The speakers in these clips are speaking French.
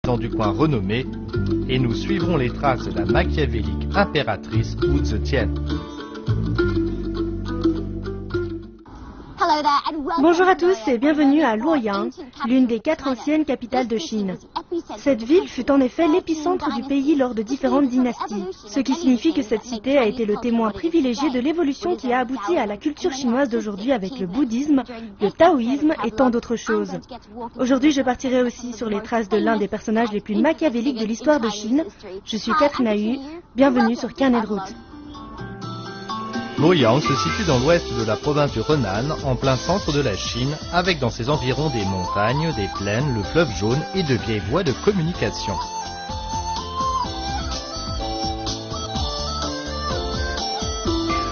du coin renommés et nous suivrons les traces de la machiavélique impératrice Wu Zetian. Bonjour à tous et bienvenue à Luoyang, l'une des 4 anciennes capitales de Chine. Cette ville fut en effet l'épicentre du pays lors de différentes dynasties, ce qui signifie que cette cité a été le témoin privilégié de l'évolution qui a abouti à la culture chinoise d'aujourd'hui avec le bouddhisme, le taoïsme et tant d'autres choses. Aujourd'hui, je partirai aussi sur les traces de l'un des personnages les plus machiavéliques de l'histoire de Chine. Je suis Catherine Ahu, bienvenue sur Carnet de route. Luoyang se situe dans l'ouest de la province du Henan, en plein centre de la Chine, avec dans ses environs des montagnes, des plaines, le fleuve jaune et de vieilles voies de communication.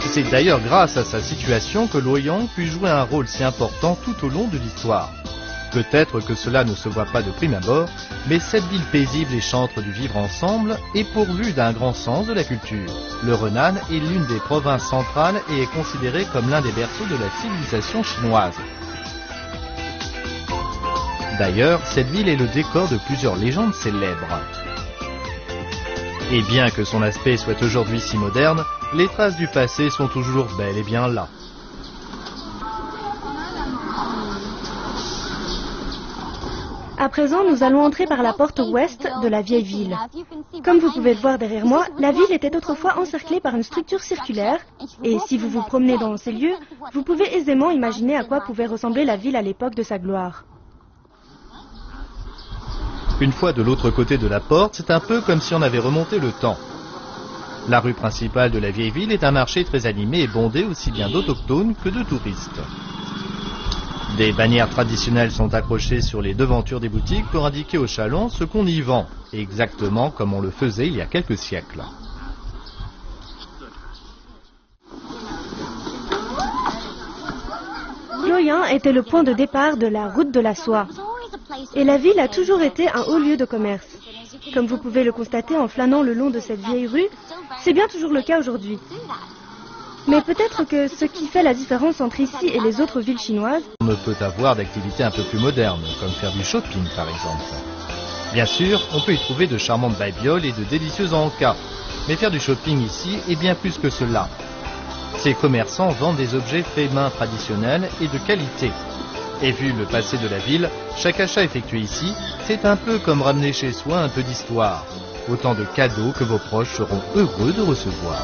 C'est d'ailleurs grâce à sa situation que Luoyang put jouer un rôle si important tout au long de l'histoire. Peut-être que cela ne se voit pas de prime abord, mais cette ville paisible et chantre du vivre ensemble est pourvue d'un grand sens de la culture. Le Henan est l'une des provinces centrales et est considéré comme l'un des berceaux de la civilisation chinoise. D'ailleurs, cette ville est le décor de plusieurs légendes célèbres. Et bien que son aspect soit aujourd'hui si moderne, les traces du passé sont toujours bel et bien là. À présent, nous allons entrer par la porte ouest de la vieille ville. Comme vous pouvez le voir derrière moi, la ville était autrefois encerclée par une structure circulaire, et si vous vous promenez dans ces lieux, vous pouvez aisément imaginer à quoi pouvait ressembler la ville à l'époque de sa gloire. Une fois de l'autre côté de la porte, c'est un peu comme si on avait remonté le temps. La rue principale de la vieille ville est un marché très animé et bondé aussi bien d'autochtones que de touristes. Des bannières traditionnelles sont accrochées sur les devantures des boutiques pour indiquer aux chalands ce qu'on y vend, exactement comme on le faisait il y a quelques siècles. Luoyang était le point de départ de la route de la soie, et la ville a toujours été un haut lieu de commerce. Comme vous pouvez le constater en flânant le long de cette vieille rue, c'est bien toujours le cas aujourd'hui. Mais peut-être que ce qui fait la différence entre ici et les autres villes chinoises... On ne peut avoir d'activités un peu plus modernes, comme faire du shopping par exemple. Bien sûr, on peut y trouver de charmantes babioles et de délicieux encas. Mais faire du shopping ici est bien plus que cela. Ces commerçants vendent des objets faits main traditionnels et de qualité. Et vu le passé de la ville, chaque achat effectué ici, c'est un peu comme ramener chez soi un peu d'histoire. Autant de cadeaux que vos proches seront heureux de recevoir.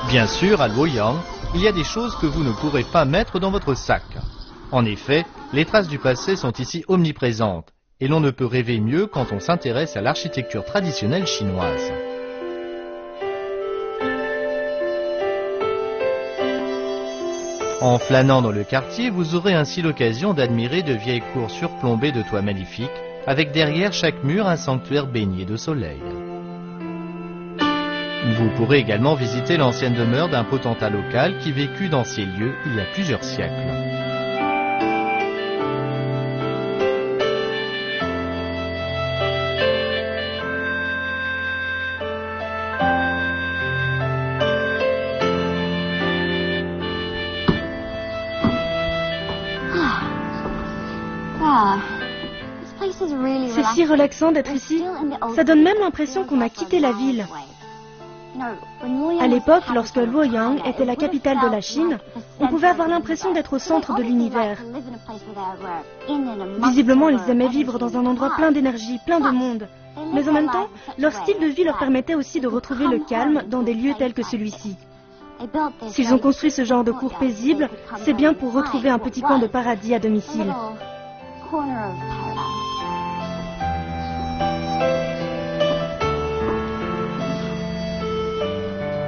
Bien sûr, à Luoyang, il y a des choses que vous ne pourrez pas mettre dans votre sac. En effet, les traces du passé sont ici omniprésentes, et l'on ne peut rêver mieux quand on s'intéresse à l'architecture traditionnelle chinoise. En flânant dans le quartier, vous aurez ainsi l'occasion d'admirer de vieilles cours surplombées de toits magnifiques, avec derrière chaque mur un sanctuaire baigné de soleil. Vous pourrez également visiter l'ancienne demeure d'un potentat local qui vécut dans ces lieux il y a plusieurs siècles. C'est si relaxant d'être ici. Ça donne même l'impression qu'on a quitté la ville. À l'époque, lorsque Luoyang était la capitale de la Chine, on pouvait avoir l'impression d'être au centre de l'univers. Visiblement, ils aimaient vivre dans un endroit plein d'énergie, plein de monde. Mais en même temps, leur style de vie leur permettait aussi de retrouver le calme dans des lieux tels que celui-ci. S'ils ont construit ce genre de cours paisible, c'est bien pour retrouver un petit coin de paradis à domicile.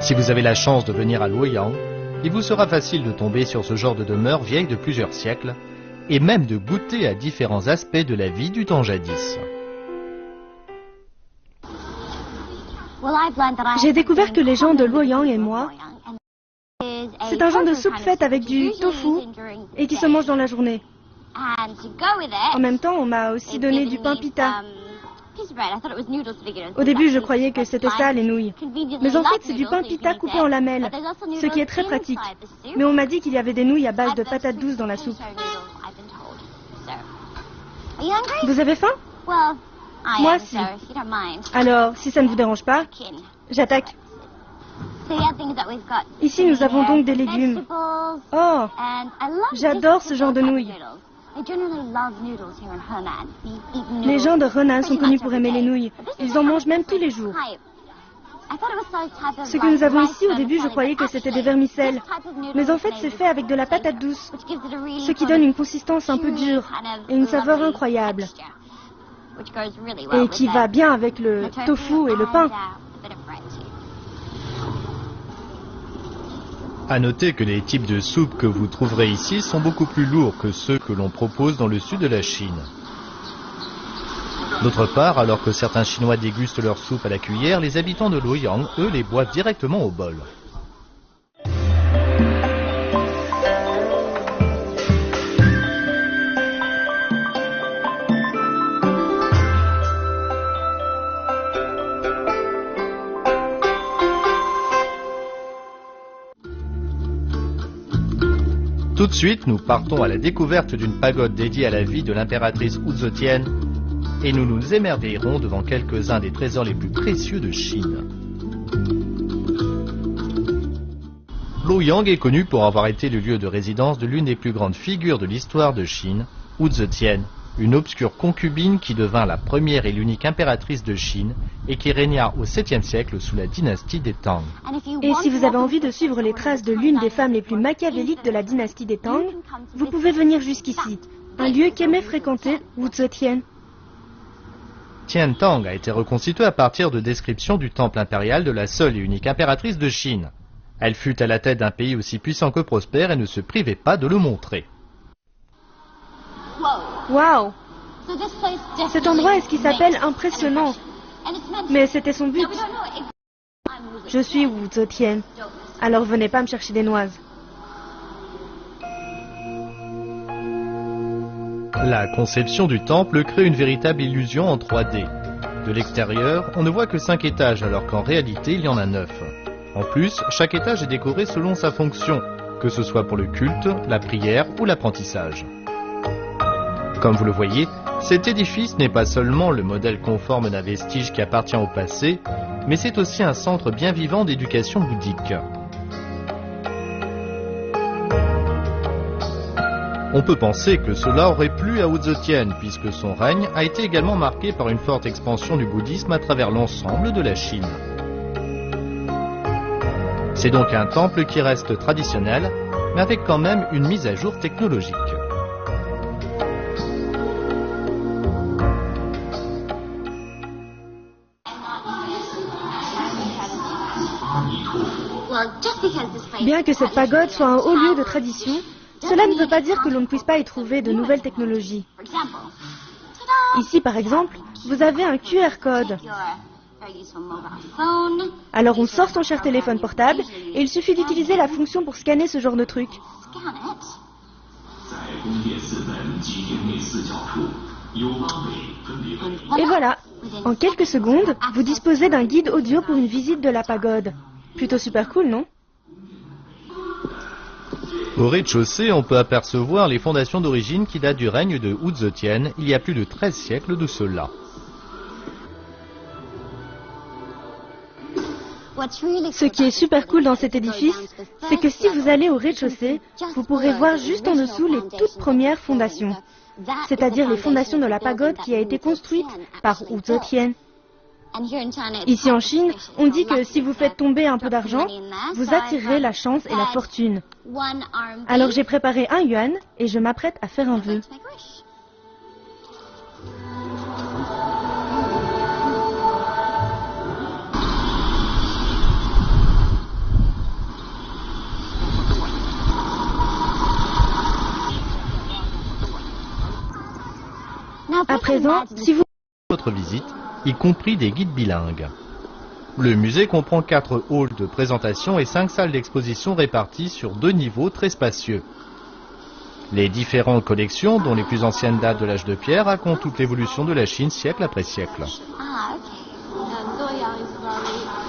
Si vous avez la chance de venir à Luoyang, il vous sera facile de tomber sur ce genre de demeure vieille de plusieurs siècles, et même de goûter à différents aspects de la vie du temps jadis. J'ai découvert que les gens de Luoyang et moi, c'est un genre de soupe faite avec du tofu et qui se mange dans la journée. En même temps, on m'a aussi donné du pain pita. Au début, je croyais que c'était ça, les nouilles. Mais en fait, c'est du pain pita coupé en lamelles, ce qui est très pratique. Mais on m'a dit qu'il y avait des nouilles à base de patates douces dans la soupe. Vous avez faim? Moi, si. Alors, si ça ne vous dérange pas, j'attaque. Ici, nous avons donc des légumes. Oh, j'adore ce genre de nouilles. Les gens de Henan sont connus pour aimer les nouilles. Ils en mangent même tous les jours. Ce que nous avons ici, au début, je croyais que c'était des vermicelles. Mais en fait, c'est fait avec de la patate douce, ce qui donne une consistance un peu dure et une saveur incroyable. Et qui va bien avec le tofu et le pain. À noter que les types de soupes que vous trouverez ici sont beaucoup plus lourds que ceux que l'on propose dans le sud de la Chine. D'autre part, alors que certains Chinois dégustent leur soupe à la cuillère, les habitants de Luoyang, eux, les boivent directement au bol. Tout de suite, nous partons à la découverte d'une pagode dédiée à la vie de l'impératrice Wu Zetian et nous nous émerveillerons devant quelques-uns des trésors les plus précieux de Chine. Luoyang est connu pour avoir été le lieu de résidence de l'une des plus grandes figures de l'histoire de Chine, Wu Zetian, une obscure concubine qui devint la première et l'unique impératrice de Chine et qui régna au 7e siècle sous la dynastie des Tang. Et si vous avez envie de suivre les traces de l'une des femmes les plus machiavéliques de la dynastie des Tang, vous pouvez venir jusqu'ici, un lieu qu'aimait fréquenter Wu Zetian. Tian Tang a été reconstitué à partir de descriptions du temple impérial de la seule et unique impératrice de Chine. Elle fut à la tête d'un pays aussi puissant que prospère et ne se privait pas de le montrer. Waouh! Cet endroit est ce qui s'appelle impressionnant. Mais c'était son but. Je suis Wu Zetian. Alors venez pas me chercher des noises. La conception du temple crée une véritable illusion en 3D. De l'extérieur, on ne voit que 5 étages alors qu'en réalité il y en a 9. En plus, chaque étage est décoré selon sa fonction, que ce soit pour le culte, la prière ou l'apprentissage. Comme vous le voyez, cet édifice n'est pas seulement le modèle conforme d'un vestige qui appartient au passé, mais c'est aussi un centre bien vivant d'éducation bouddhique. On peut penser que cela aurait plu à Wu Zetian, puisque son règne a été également marqué par une forte expansion du bouddhisme à travers l'ensemble de la Chine. C'est donc un temple qui reste traditionnel, mais avec quand même une mise à jour technologique. Bien que cette pagode soit un haut lieu de tradition, cela ne veut pas dire que l'on ne puisse pas y trouver de nouvelles technologies. Ici, par exemple, vous avez un QR code. Alors on sort son cher téléphone portable et il suffit d'utiliser la fonction pour scanner ce genre de truc. Et voilà, en quelques secondes, vous disposez d'un guide audio pour une visite de la pagode. Plutôt super cool, non? Au rez-de-chaussée, on peut apercevoir les fondations d'origine qui datent du règne de Wu Zetian il y a plus de 13 siècles de cela. Ce qui est super cool dans cet édifice, c'est que si vous allez au rez-de-chaussée, vous pourrez voir juste en dessous les toutes premières fondations, c'est-à-dire les fondations de la pagode qui a été construite par Wu Zetian. Ici en Chine, on dit que si vous faites tomber un peu d'argent, vous attirerez la chance et la fortune. Alors j'ai préparé un yuan et je m'apprête à faire un vœu. À présent, si vous... Votre visite, y compris des guides bilingues. Le musée comprend 4 halls de présentation et 5 salles d'exposition réparties sur 2 niveaux très spacieux. Les différentes collections, dont les plus anciennes datent de l'âge de pierre, racontent toute l'évolution de la Chine siècle après siècle.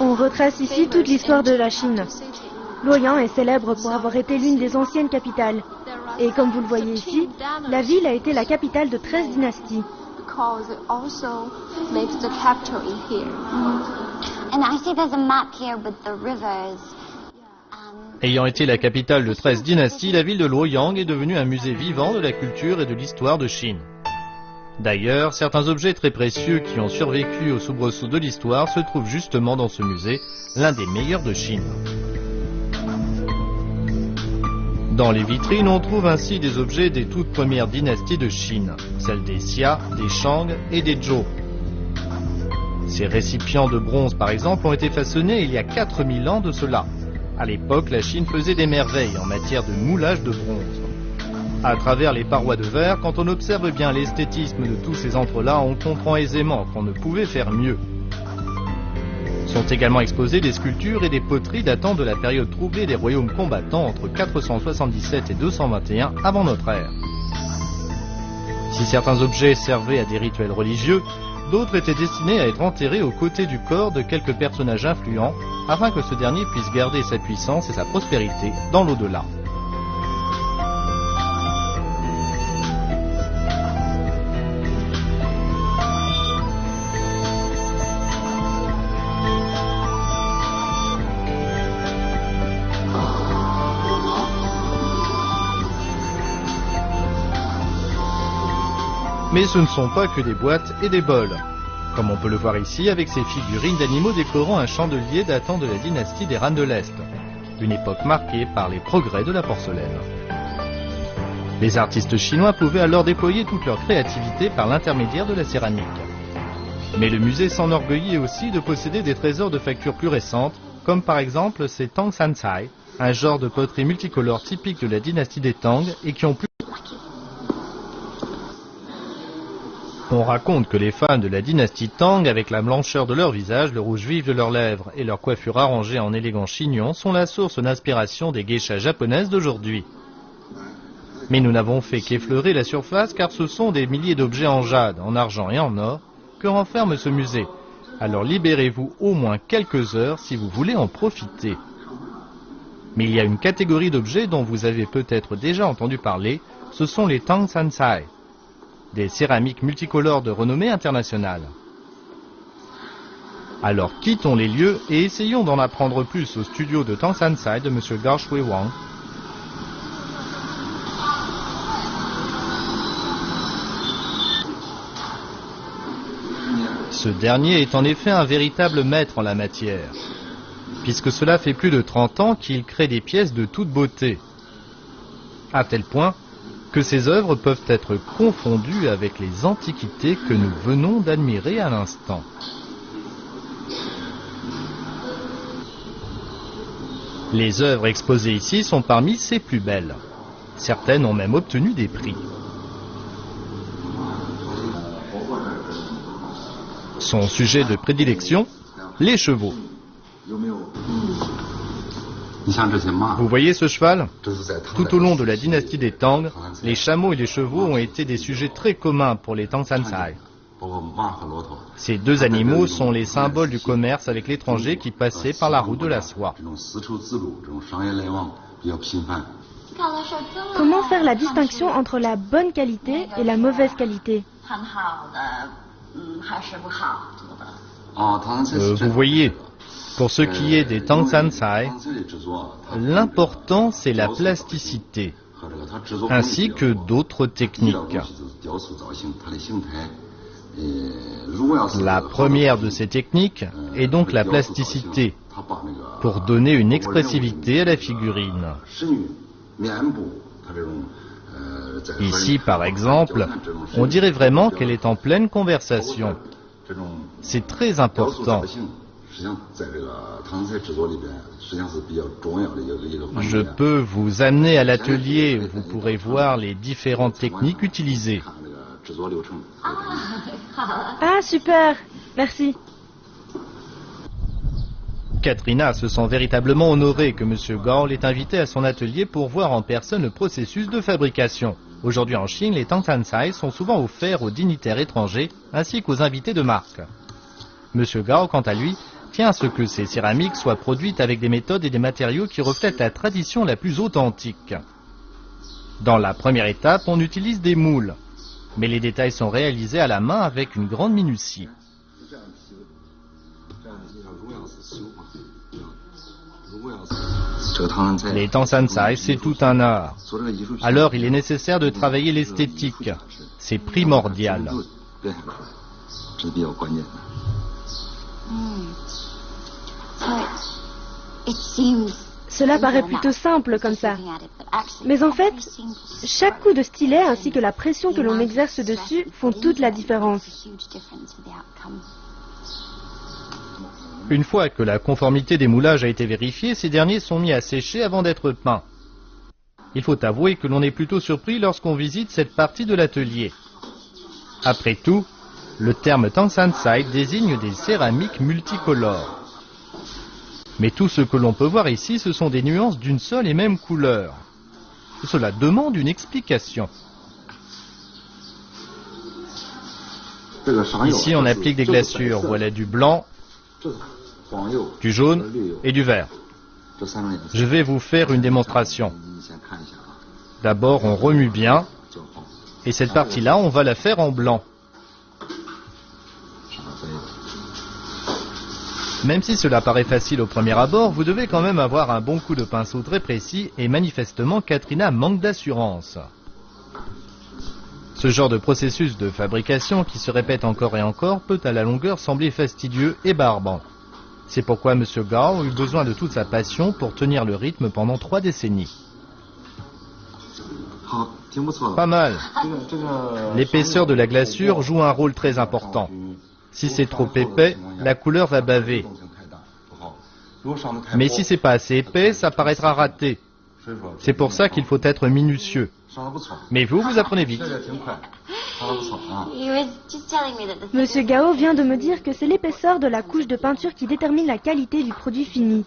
On retrace ici toute l'histoire de la Chine. Luoyang est célèbre pour avoir été l'une des anciennes capitales. Et comme vous le voyez ici, la ville a été la capitale de 13 dynasties. Ayant été la capitale de 13 dynasties, la ville de Luoyang est devenue un musée vivant de la culture et de l'histoire de Chine. D'ailleurs, certains objets très précieux qui ont survécu aux soubresauts de l'histoire se trouvent justement dans ce musée, l'un des meilleurs de Chine. Dans les vitrines, on trouve ainsi des objets des toutes premières dynasties de Chine, celles des Xia, des Shang et des Zhou. Ces récipients de bronze, par exemple, ont été façonnés il y a 4000 ans de cela. À l'époque, la Chine faisait des merveilles en matière de moulage de bronze. À travers les parois de verre, quand on observe bien l'esthétisme de tous ces entrelacs, on comprend aisément qu'on ne pouvait faire mieux. Sont également exposées des sculptures et des poteries datant de la période troublée des royaumes combattants entre 477 et 221 avant notre ère. Si certains objets servaient à des rituels religieux, d'autres étaient destinés à être enterrés aux côtés du corps de quelques personnages influents afin que ce dernier puisse garder sa puissance et sa prospérité dans l'au-delà. Mais ce ne sont pas que des boîtes et des bols, comme on peut le voir ici avec ces figurines d'animaux décorant un chandelier datant de la dynastie des Han de l'Est, une époque marquée par les progrès de la porcelaine. Les artistes chinois pouvaient alors déployer toute leur créativité par l'intermédiaire de la céramique. Mais le musée s'enorgueillit aussi de posséder des trésors de factures plus récentes, comme par exemple ces Tang San Cai, un genre de poterie multicolore typique de la dynastie des Tang et qui ont plus... On raconte que les femmes de la dynastie Tang, avec la blancheur de leur visage, le rouge vif de leurs lèvres et leur coiffure arrangée en élégants chignons, sont la source d'inspiration des geishas japonaises d'aujourd'hui. Mais nous n'avons fait qu'effleurer la surface car ce sont des milliers d'objets en jade, en argent et en or que renferme ce musée. Alors libérez-vous au moins quelques heures si vous voulez en profiter. Mais il y a une catégorie d'objets dont vous avez peut-être déjà entendu parler, ce sont les Tang San Cai, des céramiques multicolores de renommée internationale. Alors quittons les lieux et essayons d'en apprendre plus au studio de Tang San Cai de M. Gao Shui Wang. Ce dernier est en effet un véritable maître en la matière, puisque cela fait plus de 30 ans qu'il crée des pièces de toute beauté, à tel point que ces œuvres peuvent être confondues avec les antiquités que nous venons d'admirer à l'instant. Les œuvres exposées ici sont parmi ses plus belles. Certaines ont même obtenu des prix. Son sujet de prédilection, les chevaux. Vous voyez ce cheval? Tout au long de la dynastie des Tang, les chameaux et les chevaux ont été des sujets très communs pour les Tang San Cai. Ces deux animaux sont les symboles du commerce avec l'étranger qui passait par la route de la soie. Comment faire la distinction entre la bonne qualité et la mauvaise qualité? Vous voyez, pour ce qui est des Tang San Cai, l'important c'est la plasticité, ainsi que d'autres techniques. La première de ces techniques est donc la plasticité, pour donner une expressivité à la figurine. Ici, par exemple, on dirait vraiment qu'elle est en pleine conversation. C'est très important. Je peux vous amener à l'atelier où vous pourrez voir les différentes techniques utilisées. Ah, super! Merci. Katrina se sent véritablement honorée que M. Gao l'ait invité à son atelier pour voir en personne le processus de fabrication. Aujourd'hui en Chine, les Tangsansai sont souvent offerts aux dignitaires étrangers ainsi qu'aux invités de marque. M. Gao, quant à lui, tient à ce que ces céramiques soient produites avec des méthodes et des matériaux qui reflètent la tradition la plus authentique. Dans la première étape, on utilise des moules, mais les détails sont réalisés à la main avec une grande minutie. Les Tangsansai, c'est tout un art. Alors il est nécessaire de travailler l'esthétique. C'est primordial. Cela paraît plutôt simple comme ça. Mais en fait, chaque coup de stylet ainsi que la pression que l'on exerce dessus font toute la différence. Une fois que la conformité des moulages a été vérifiée, ces derniers sont mis à sécher avant d'être peints. Il faut avouer que l'on est plutôt surpris lorsqu'on visite cette partie de l'atelier. Après tout, le terme Tangsansai désigne des céramiques multicolores. Mais tout ce que l'on peut voir ici, ce sont des nuances d'une seule et même couleur. Cela demande une explication. Ici, on applique des glaçures. Voilà du blanc, du jaune et du vert. Je vais vous faire une démonstration. D'abord, on remue bien. Et cette partie-là, on va la faire en blanc. Même si cela paraît facile au premier abord, vous devez quand même avoir un bon coup de pinceau très précis et manifestement Katrina manque d'assurance. Ce genre de processus de fabrication qui se répète encore et encore peut à la longueur sembler fastidieux et barbant. C'est pourquoi M. Gao a eu besoin de toute sa passion pour tenir le rythme pendant 3 décennies. Pas mal. L'épaisseur de la glaçure joue un rôle très important. Si c'est trop épais, la couleur va baver. Mais si c'est pas assez épais, ça paraîtra raté. C'est pour ça qu'il faut être minutieux. Mais vous apprenez vite. Monsieur Gao vient de me dire que c'est l'épaisseur de la couche de peinture qui détermine la qualité du produit fini.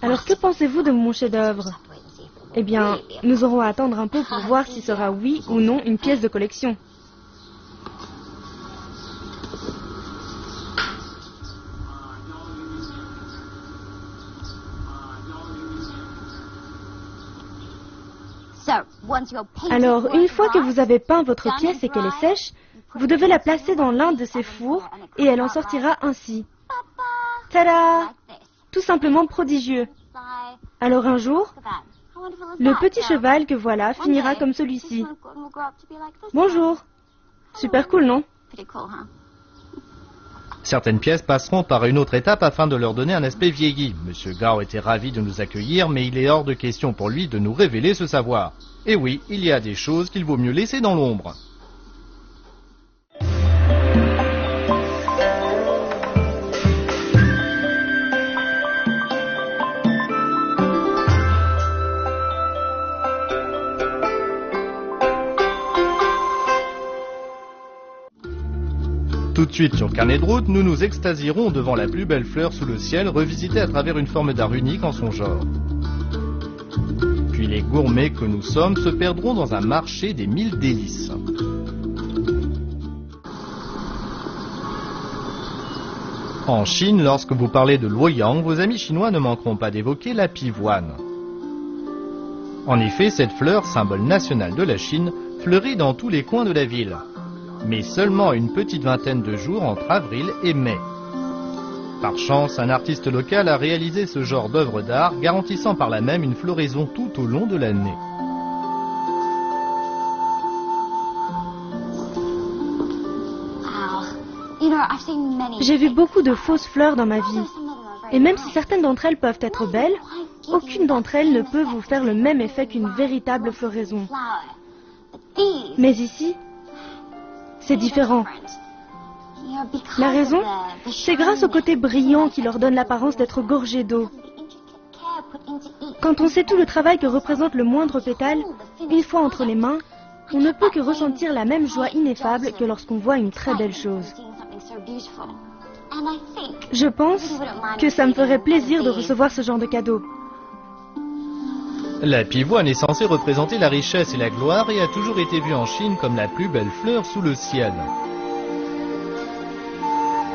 Alors que pensez-vous de mon chef-d'œuvre? Eh bien, nous aurons à attendre un peu pour voir si sera oui ou non une pièce de collection. Alors, une fois que vous avez peint votre pièce et qu'elle est sèche, vous devez la placer dans l'un de ces fours et elle en sortira ainsi. Tada! Tout simplement prodigieux. Alors un jour, le petit cheval que voilà finira comme celui-ci. Bonjour. Super cool, non? Certaines pièces passeront par une autre étape afin de leur donner un aspect vieilli. Monsieur Gao était ravi de nous accueillir, mais il est hors de question pour lui de nous révéler ce savoir. Et oui, il y a des choses qu'il vaut mieux laisser dans l'ombre. Tout de suite sur Carnet de route, nous nous extasierons devant la plus belle fleur sous le ciel, revisitée à travers une forme d'art unique en son genre. Puis les gourmets que nous sommes se perdront dans un marché des 1000 délices. En Chine, lorsque vous parlez de Luoyang, vos amis chinois ne manqueront pas d'évoquer la pivoine. En effet, cette fleur, symbole national de la Chine, fleurit dans tous les coins de la ville. Mais seulement une petite vingtaine de jours entre avril et mai. Par chance, un artiste local a réalisé ce genre d'œuvre d'art, garantissant par là même une floraison tout au long de l'année. J'ai vu beaucoup de fausses fleurs dans ma vie. Et même si certaines d'entre elles peuvent être belles, aucune d'entre elles ne peut vous faire le même effet qu'une véritable floraison. Mais ici, c'est différent. La raison, c'est grâce au côté brillant qui leur donne l'apparence d'être gorgés d'eau. Quand on sait tout le travail que représente le moindre pétale, une fois entre les mains, on ne peut que ressentir la même joie ineffable que lorsqu'on voit une très belle chose. Je pense que ça me ferait plaisir de recevoir ce genre de cadeau. La pivoine est censée représenter la richesse et la gloire et a toujours été vue en Chine comme la plus belle fleur sous le ciel.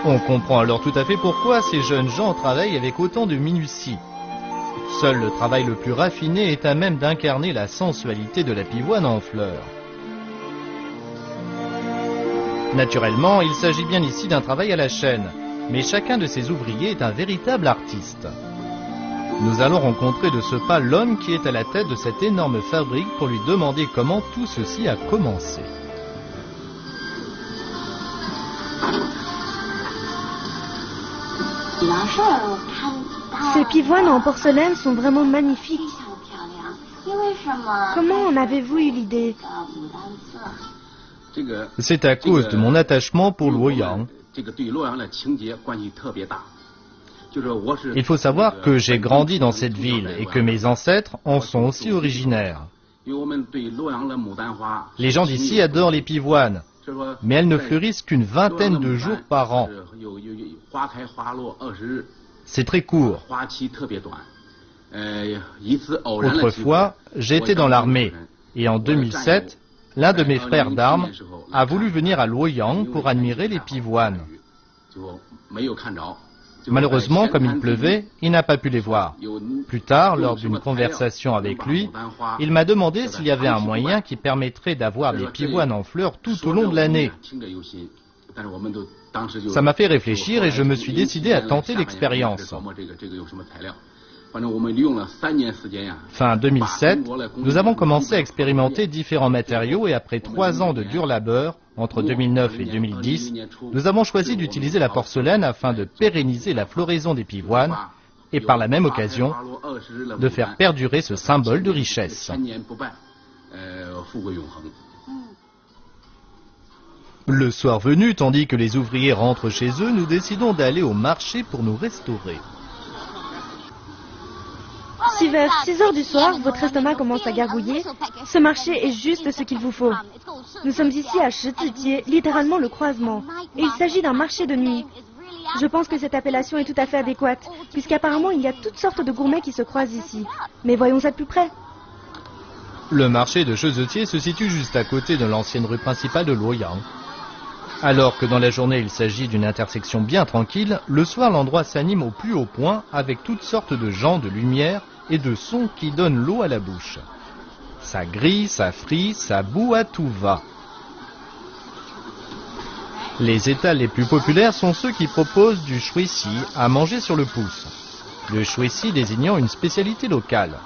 On comprend alors tout à fait pourquoi ces jeunes gens travaillent avec autant de minutie. Seul le travail le plus raffiné est à même d'incarner la sensualité de la pivoine en fleurs. Naturellement, il s'agit bien ici d'un travail à la chaîne, mais chacun de ces ouvriers est un véritable artiste. Nous allons rencontrer de ce pas l'homme qui est à la tête de cette énorme fabrique pour lui demander comment tout ceci a commencé. Ces pivoines en porcelaine sont vraiment magnifiques. Comment en avez-vous eu l'idée? C'est à cause de mon attachement pour Luoyang. Il faut savoir que j'ai grandi dans cette ville et que mes ancêtres en sont aussi originaires. Les gens d'ici adorent les pivoines, mais elles ne fleurissent qu'une vingtaine de jours par an. C'est très court. Autrefois, j'étais dans l'armée et en 2007, l'un de mes frères d'armes a voulu venir à Luoyang pour admirer les pivoines. Malheureusement, comme il pleuvait, il n'a pas pu les voir. Plus tard, lors d'une conversation avec lui, il m'a demandé s'il y avait un moyen qui permettrait d'avoir des pivoines en fleurs tout au long de l'année. Ça m'a fait réfléchir et je me suis décidé à tenter l'expérience. Fin 2007, nous avons commencé à expérimenter différents matériaux et après 3 ans de dur labeur, entre 2009 et 2010, nous avons choisi d'utiliser la porcelaine afin de pérenniser la floraison des pivoines et par la même occasion, de faire perdurer ce symbole de richesse. Le soir venu, tandis que les ouvriers rentrent chez eux, nous décidons d'aller au marché pour nous restaurer. Si vers 6 heures du soir, votre estomac commence à gargouiller, ce marché est juste ce qu'il vous faut. Nous sommes ici à Shizijie, littéralement le croisement, et il s'agit d'un marché de nuit. Je pense que cette appellation est tout à fait adéquate, puisqu'apparemment il y a toutes sortes de gourmets qui se croisent ici. Mais voyons ça de plus près. Le marché de Shizijie se situe juste à côté de l'ancienne rue principale de Luoyang. Alors que dans la journée il s'agit d'une intersection bien tranquille, le soir l'endroit s'anime au plus haut point avec toutes sortes de gens, de lumière et de sons qui donnent l'eau à la bouche. Ça grille, ça frit, ça bout à tout va. Les étals les plus populaires sont ceux qui proposent du shuixi à manger sur le pouce. Le shuixi désignant une spécialité locale.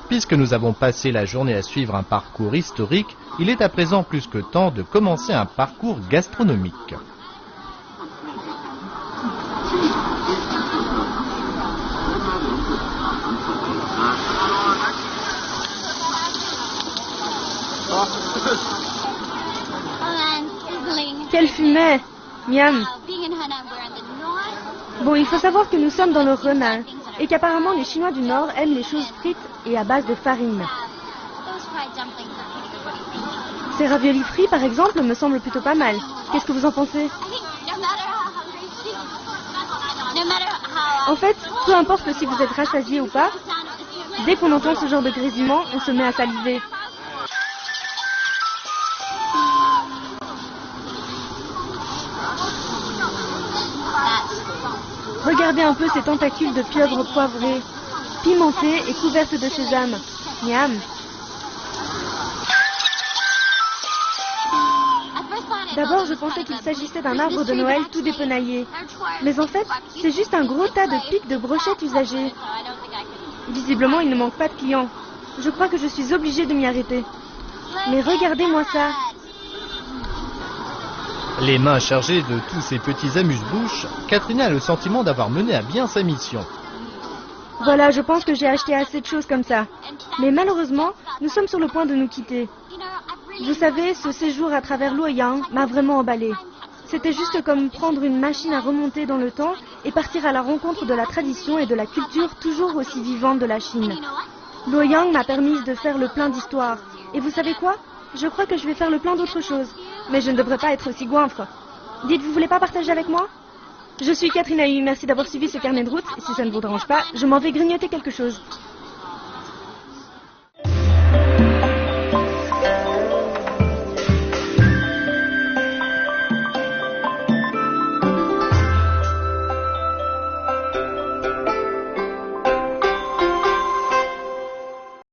Puisque nous avons passé la journée à suivre un parcours historique, il est à présent plus que temps de commencer un parcours gastronomique. Quelle fumée! Miam! Bon, il faut savoir que nous sommes dans le Henan et qu'apparemment les Chinois du Nord aiment les choses frites et à base de farine. Ces raviolis frits, par exemple, me semblent plutôt pas mal. Qu'est-ce que vous en pensez? En fait, peu importe si vous êtes rassasié ou pas, dès qu'on entend ce genre de grésillement, on se met à saliver. Regardez un peu ces tentacules de pieuvre poivrée, pimentées et couvertes de sésame. Miam! D'abord, je pensais qu'il s'agissait d'un arbre de Noël tout dépenaillé. Mais en fait, c'est juste un gros tas de pics de brochettes usagées. Visiblement, il ne manque pas de clients. Je crois que je suis obligée de m'y arrêter. Mais regardez-moi ça! Les mains chargées de tous ces petits amuse-bouches, Katrina a le sentiment d'avoir mené à bien sa mission. Voilà, je pense que j'ai acheté assez de choses comme ça. Mais malheureusement, nous sommes sur le point de nous quitter. Vous savez, ce séjour à travers Luoyang m'a vraiment emballé. C'était juste comme prendre une machine à remonter dans le temps et partir à la rencontre de la tradition et de la culture toujours aussi vivante de la Chine. Luoyang m'a permis de faire le plein d'histoires. Et vous savez quoi? Je crois que je vais faire le plein d'autres choses. Mais je ne devrais pas être aussi goinfre. Dites, vous voulez pas partager avec moi? Je suis Catherine Ahu, merci d'avoir suivi ce carnet de route. Si ça ne vous dérange pas, je m'en vais grignoter quelque chose.